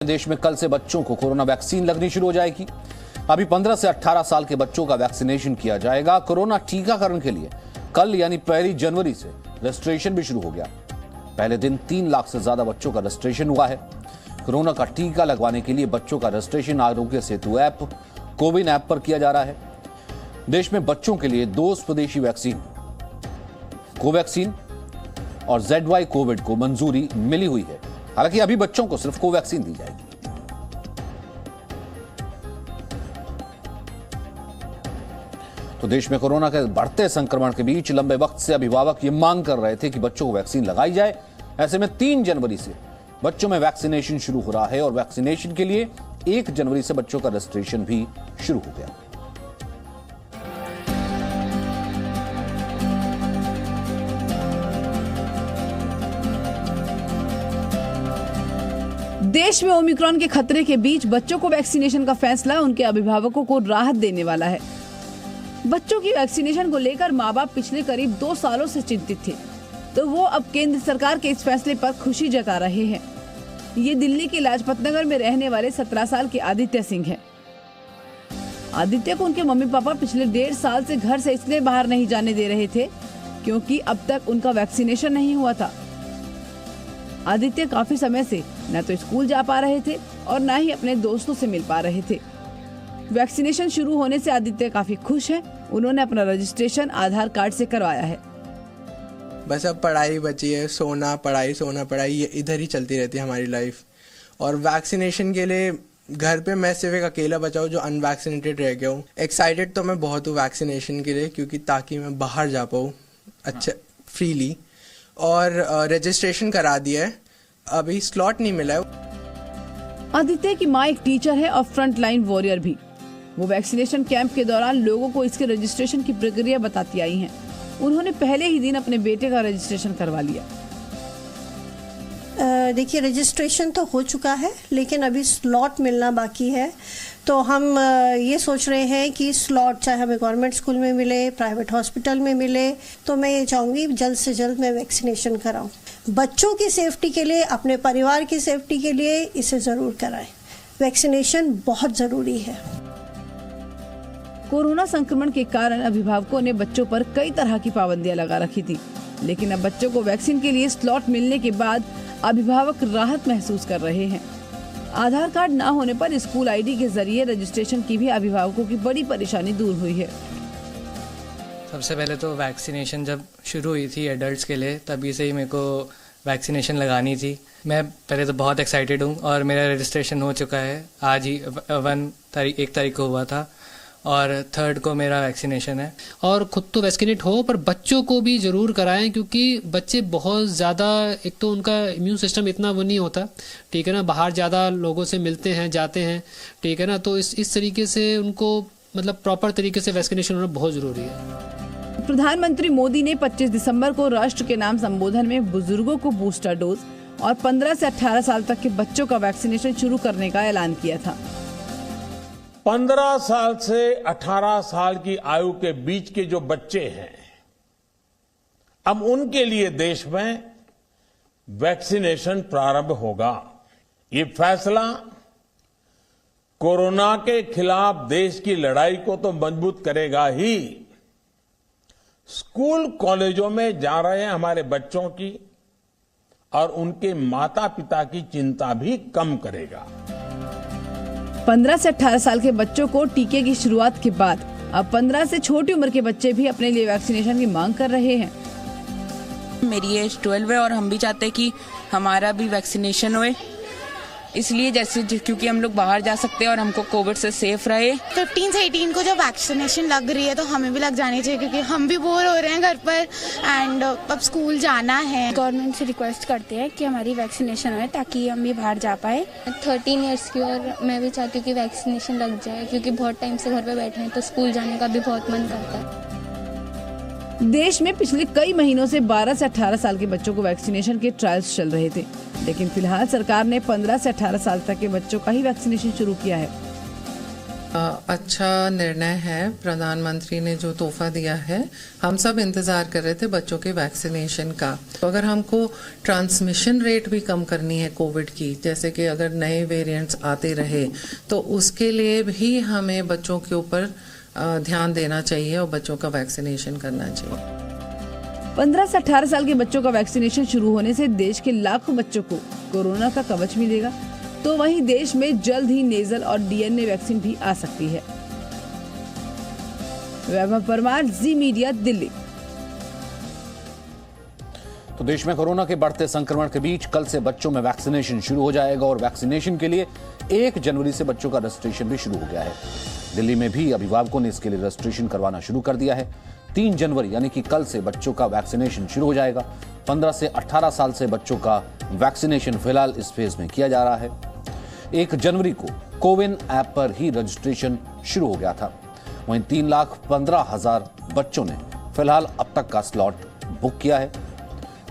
देश में कल से बच्चों को कोरोना वैक्सीन लगनी शुरू हो जाएगी। अभी 15 से 18 साल के बच्चों का वैक्सीनेशन किया जाएगा। कोरोना टीकाकरण के लिए कल यानी 1 जनवरी से रजिस्ट्रेशन भी शुरू हो गया। पहले दिन 3 लाख से ज्यादा बच्चों का रजिस्ट्रेशन हुआ है। कोरोना का टीका लगवाने के लिए बच्चों का registration Aarogya Setu app, CoWIN app पर किया जा रहा है। देश में बच्चों के लिए 2 स्वदेशी वैक्सीन कोवैक्सीन और ZY कोविड को मंजूरी मिली हुई है। हालांकि अभी बच्चों को सिर्फ कोवैक्सीन दी जाएगी। तो देश में कोरोना के बढ़ते संक्रमण के बीच लंबे वक्त से अभिभावक ये मांग कर रहे थे कि बच्चों को वैक्सीन लगाई जाए। ऐसे में 3 जनवरी से बच्चों में वैक्सीनेशन शुरू हो रहा है और वैक्सीनेशन के लिए 1 जनवरी से बच्चों का रजिस्ट्रेशन भी शुरू हो गया। देश में ओमिक्रॉन के खतरे के बीच बच्चों को वैक्सीनेशन का फैसला उनके अभिभावकों को राहत देने वाला है। बच्चों की वैक्सीनेशन को लेकर माँ बाप पिछले करीब 2 सालों से चिंतित थे, तो वो अब केंद्र सरकार के इस फैसले पर खुशी जता रहे हैं। ये दिल्ली के लाजपत नगर में रहने वाले 17 साल के आदित्य सिंह हैं। आदित्य को उनके मम्मी पापा पिछले 1.5 साल से घर से इसलिए बाहर नहीं जाने दे रहे थे क्योंकि अब तक उनका वैक्सीनेशन नहीं हुआ था। आदित्य काफी समय से न तो स्कूल जा पा रहे थे और न ही अपने दोस्तों से मिल पा रहे थे। वैक्सीनेशन शुरू होने से आदित्य काफी खुश हैं। उन्होंने अपना रजिस्ट्रेशन आधार कार्ड से करवाया है। बस अब पढ़ाई बची है, सोना पढ़ाई ये इधर ही चलती रहती है हमारी लाइफ। और वैक्सीनेशन के लिए घर पे मैं सिर्फ एक अकेला बचा हूँ जो अनवैक्सीनेटेड रह गया हूँ। एक्साइटेड तो मैं बहुत हूँ वैक्सीनेशन के लिए, क्योंकि ताकि मैं बाहर जा पाऊँ अच्छा फ्रीली। और रजिस्ट्रेशन करा दिया है, अभी स्लॉट नहीं मिला है। आदित्य की माँ एक टीचर है और फ्रंट लाइन वॉरियर भी। वो वैक्सीनेशन कैंप के दौरान लोगों को इसके रजिस्ट्रेशन की प्रक्रिया बताती आई हैं। उन्होंने पहले ही दिन अपने बेटे का रजिस्ट्रेशन करवा लिया। देखिए, रजिस्ट्रेशन तो हो चुका है, लेकिन अभी स्लॉट मिलना बाकी है। तो हम ये सोच रहे हैं कि स्लॉट चाहे हमें गवर्नमेंट स्कूल में मिले, प्राइवेट हॉस्पिटल में मिले, तो मैं ये चाहूँगी जल्द से जल्द मैं वैक्सीनेशन कराऊँ। बच्चों की सेफ्टी के लिए, अपने परिवार की सेफ्टी के लिए इसे ज़रूर कराएं। वैक्सीनेशन बहुत ज़रूरी है। कोरोना संक्रमण के कारण अभिभावकों ने बच्चों पर कई तरह की पाबंदियां लगा रखी थी, लेकिन अब बच्चों को वैक्सीन के लिए स्लॉट मिलने के बाद अभिभावक राहत महसूस कर रहे हैं। आधार कार्ड न होने पर स्कूल आईडी के जरिए रजिस्ट्रेशन की भी अभिभावकों की बड़ी परेशानी दूर हुई है। सबसे पहले तो वैक्सीनेशन जब शुरू हुई थी एडल्ट्स के लिए, तभी से ही मेरे को वैक्सीनेशन लगानी थी। मैं पहले तो बहुत एक्साइटेड हूँ और मेरा रजिस्ट्रेशन हो चुका है। आज ही 1 तारीख को हुआ था और 3 को मेरा वैक्सीनेशन है। और खुद तो वैक्सीनेट हो, पर बच्चों को भी ज़रूर कराएं, क्योंकि बच्चे बहुत ज़्यादा, एक तो उनका इम्यून सिस्टम इतना वो नहीं होता, ठीक है ना, बाहर ज़्यादा लोगों से मिलते हैं, जाते हैं, ठीक है ना, तो इस तरीके से उनको मतलब प्रॉपर तरीके से वैक्सीनेशन होना बहुत ज़रूरी है। प्रधानमंत्री मोदी ने 25 दिसंबर को राष्ट्र के नाम संबोधन में बुजुर्गों को बूस्टर डोज और 15 से 18 साल तक के बच्चों का वैक्सीनेशन शुरू करने का ऐलान किया था। 15 साल से 18 साल की आयु के बीच के जो बच्चे हैं, अब उनके लिए देश में वैक्सीनेशन प्रारंभ होगा। ये फैसला कोरोना के खिलाफ देश की लड़ाई को तो मजबूत करेगा ही, स्कूल कॉलेजों में जा रहे हमारे बच्चों की और उनके माता पिता की चिंता भी कम करेगा। 15 से 18 साल के बच्चों को टीके की शुरुआत के बाद अब 15 से छोटी उम्र के बच्चे भी अपने लिए वैक्सीनेशन की मांग कर रहे हैं। मेरी एज 12 है और हम भी चाहते हैं कि हमारा भी वैक्सीनेशन होए, इसलिए जैसे क्योंकि हम लोग बाहर जा सकते हैं और हमको कोविड से सेफ रहे। 15 से 18 को जब वैक्सीनेशन लग रही है तो हमें भी लग जानी चाहिए, क्योंकि हम भी बोर हो रहे हैं घर पर एंड अब स्कूल जाना है। गवर्नमेंट से रिक्वेस्ट करते हैं कि हमारी वैक्सीनेशन हो ताकि हम भी बाहर जा पाए। 13 इयर्स की, और मैं भी चाहती हूँ कि वैक्सीनेशन लग जाए, क्योंकि बहुत टाइम से घर पर बैठे हैं तो स्कूल जाने का भी बहुत मन करता है। देश में पिछले कई महीनों से 12 से 18 साल के बच्चों को वैक्सीनेशन के ट्रायल्स चल रहे थे, लेकिन फिलहाल सरकार ने 15 से 18 साल तक के बच्चों का ही वैक्सीनेशन शुरू किया है। अच्छा निर्णय है। प्रधानमंत्री ने जो तोहफा दिया है, हम सब इंतज़ार कर रहे थे बच्चों के वैक्सीनेशन का। तो अगर हमको ट्रांसमिशन रेट भी कम करनी है कोविड की, जैसे कि अगर नए वेरिएंट्स आते रहे, तो उसके लिए भी हमें बच्चों के ऊपर ध्यान देना चाहिए और बच्चों का वैक्सीनेशन करना चाहिए। 15 से 18 साल के बच्चों का वैक्सीनेशन शुरू होने से देश के लाखों बच्चों को कोरोना का कवच मिलेगा। तो वहीं देश में जल्द ही नेजल और डीएनए वैक्सीन भी आ सकती है। वैभव परमार, जी मीडिया, दिल्ली। तो देश में कोरोना के बढ़ते संक्रमण के बीच कल से बच्चों में वैक्सीनेशन शुरू हो जाएगा और वैक्सीनेशन के लिए 1 जनवरी से बच्चों का रजिस्ट्रेशन भी शुरू हो गया है। दिल्ली में भी अभिभावकों ने इसके लिए रजिस्ट्रेशन करवाना शुरू कर दिया है। 3 जनवरी यानी कि कल से बच्चों का वैक्सीनेशन शुरू हो जाएगा। 15 से 18 साल से बच्चों का वैक्सीनेशन फिलहाल इस फेज में किया जा रहा है। 1 जनवरी को कोविन ऐप पर ही रजिस्ट्रेशन शुरू हो गया था। वहीं 3,15,000 बच्चों ने फिलहाल अब तक का स्लॉट बुक किया है।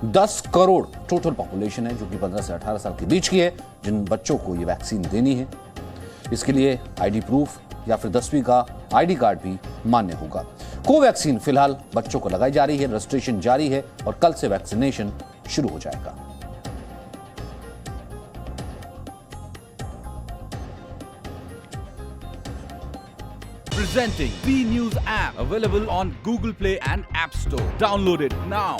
10 करोड़ टोटल पॉपुलेशन है जो कि 15 से 18 साल के बीच की है, जिन बच्चों को ये वैक्सीन देनी है। इसके लिए आईडी प्रूफ या फिर 10वीं का आईडी कार्ड भी मान्य होगा। कोवैक्सीन फिलहाल बच्चों को लगाई जा रही है, रजिस्ट्रेशन जारी है और कल से वैक्सीनेशन शुरू हो जाएगा। Presenting B News app, available on Google Play and App Store. Download it now.